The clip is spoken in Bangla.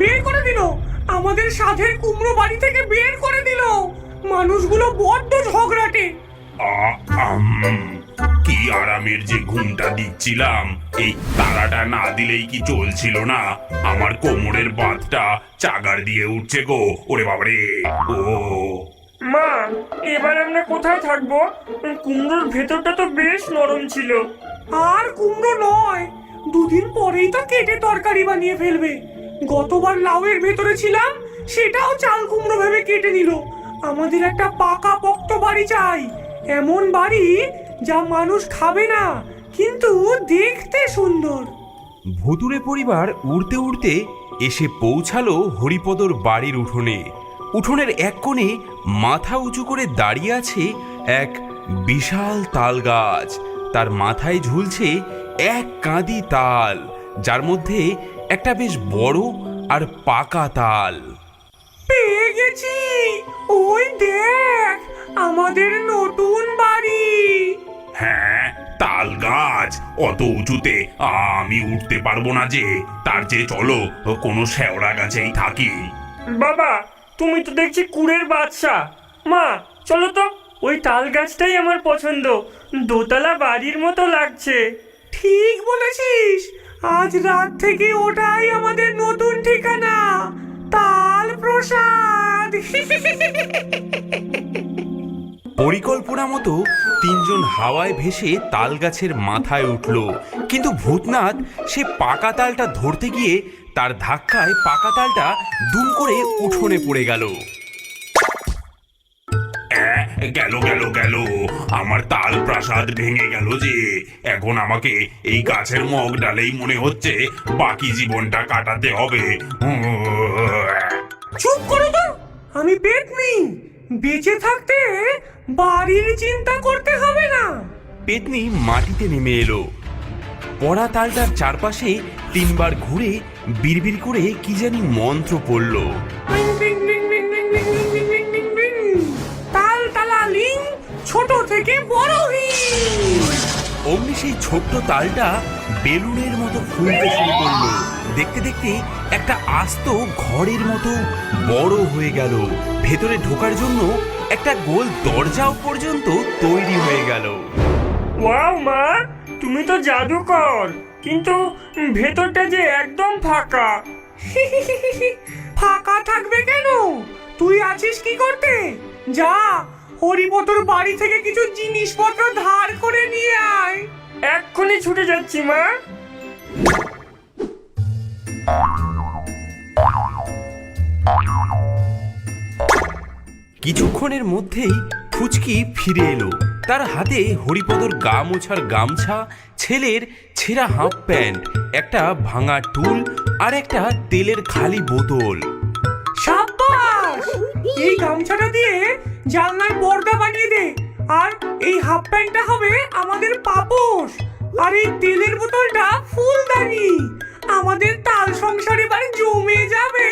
বের করে দিল। আমাদের সাধের কুমড়ো বাড়ি থেকে বের করে দিল। মানুষগুলো বড্ড ঝগড়াটে। কি আরামের যে ঘুমটা দিচ্ছিলাম, এই তারাটা না দিলেই কি চলছিল না। আমার কোমরের বাঁধটা চাগার দিয়ে উঠছে গো। ওরে বাবারে। ও মা, এবার আমরা কোথায় থাকবো? কুমড়োর ভেতরটা তো বেশ নরম ছিল। আর কুমড়ো নয়, দুদিন পরেই তো কেটে তরকারি বানিয়ে ফেলবে। গতবার লাউয়ের ভেতরে ছিলাম, সেটাও চাল কুমড়ো ভেবে কেটে নিল। আমাদের একটা পাকা পোক্ত বাড়ি চাই, এমন বাড়ি যা মানুষ খাবে না কিন্তু দেখতে সুন্দর। ভুতুড়ে পরিবার উড়তে উড়তে এসে পৌঁছালো হরিপদর বাড়ির উঠোনে। উঠোনের এক কোণে মাথা উঁচু করে দাঁড়িয়ে আছে এক বিশাল তাল গাছ। তার মাথায় ঝুলছে এক কাঁদি তাল, যার মধ্যে একটা বেশ বড় আর পাকা তাল। পেয়ে গেছি, ওই দেখ আমাদের নতুন বাড়ি। হ্যাঁ, তাল গাছ অত উঁচুতে আমি উঠতে পারবো না যে। তার চেয়ে চলো কোনো শেওড়া গাছেই থাকি। বাবা, তুমি তো দেখছি কুড়ের বাদশা। মা, চলো তো, ওই তাল গাছটাই আমার পছন্দ। দোতলা বাড়ির মতো লাগছে। ঠিক বলেছিস, আজ রাত থেকে ওটাই আমাদের নতুন ঠিকানা, তাল প্রসাদ। পরিকল্পনা মতো তিনজন হাওয়ায় ভেসে তাল গাছের মাথায় উঠল, কিন্তু ভূতনাথ সে পাকা তালটা ধরতে গিয়ে তার ধাক্কায় পাকা তালটা দুম করে উঠোনে পড়ে গেল। গেল গেল গেল, আমার তাল প্রাসাদ ভেঙে গেল যে। এখন আমাকে এই গাছের মগ ডালেই মনে হচ্ছে বাকি জীবনটা কাটাতে হবে। চুপ করো তো, আমি পেতনি। বেঁচে থাকতে বাড়ির চিন্তা করতে হবে না। পেতনি মাটিতে নেমে এলো। পড়া তালটার চারপাশে তিনবার ঘুরে বিড়বিড় করে কি জানি মন্ত্র পড়ল। তাল তালা লিং, ছোট থেকে বড় হিং। অমনি সেই ছোট্ট তালটা বেলুনের মতো ফুলতে শুরু করলো। দেখতে দেখতে একটা আস্ত ঘরের মতো বড় হয়ে গেল। ভেতরে ঢোকার জন্য একটা গোল দরজাও পর্যন্ত তৈরি হয়ে গেল। ওয়াও মা, তুমি তো জাদুকর, কিন্তু ভেতরটা যে একদম ফাঁকা। ফাঁকা থাকবে কেন? তুই আছিস কি করতে? যা, হরিপদর বাড়ি থেকে কিছু জিনিসপত্র ধার করে নিয়ে আয়। এক্ষুনি ছুটে যাচ্ছি মা। কিছুক্ষণের মধ্যেই ফুচকি ফিরে এলো। তার হাতে হরিপদর গা মোছার গামছা, ছেলের ছেঁড়া হাফ প্যান্ট, একটা ভাঙা টুল আর একটা তেলের খালি বোতল। সাব্বাস! এই গামছাটা দিয়ে জানলায় পর্দা বানিয়ে দে, আর এই হাফ প্যান্টটা হবে আমাদের পাপোশ, আর এই তেলের বোতলটা ফুলদানি। আমাদের তাল সংসার এবার জমে যাবে।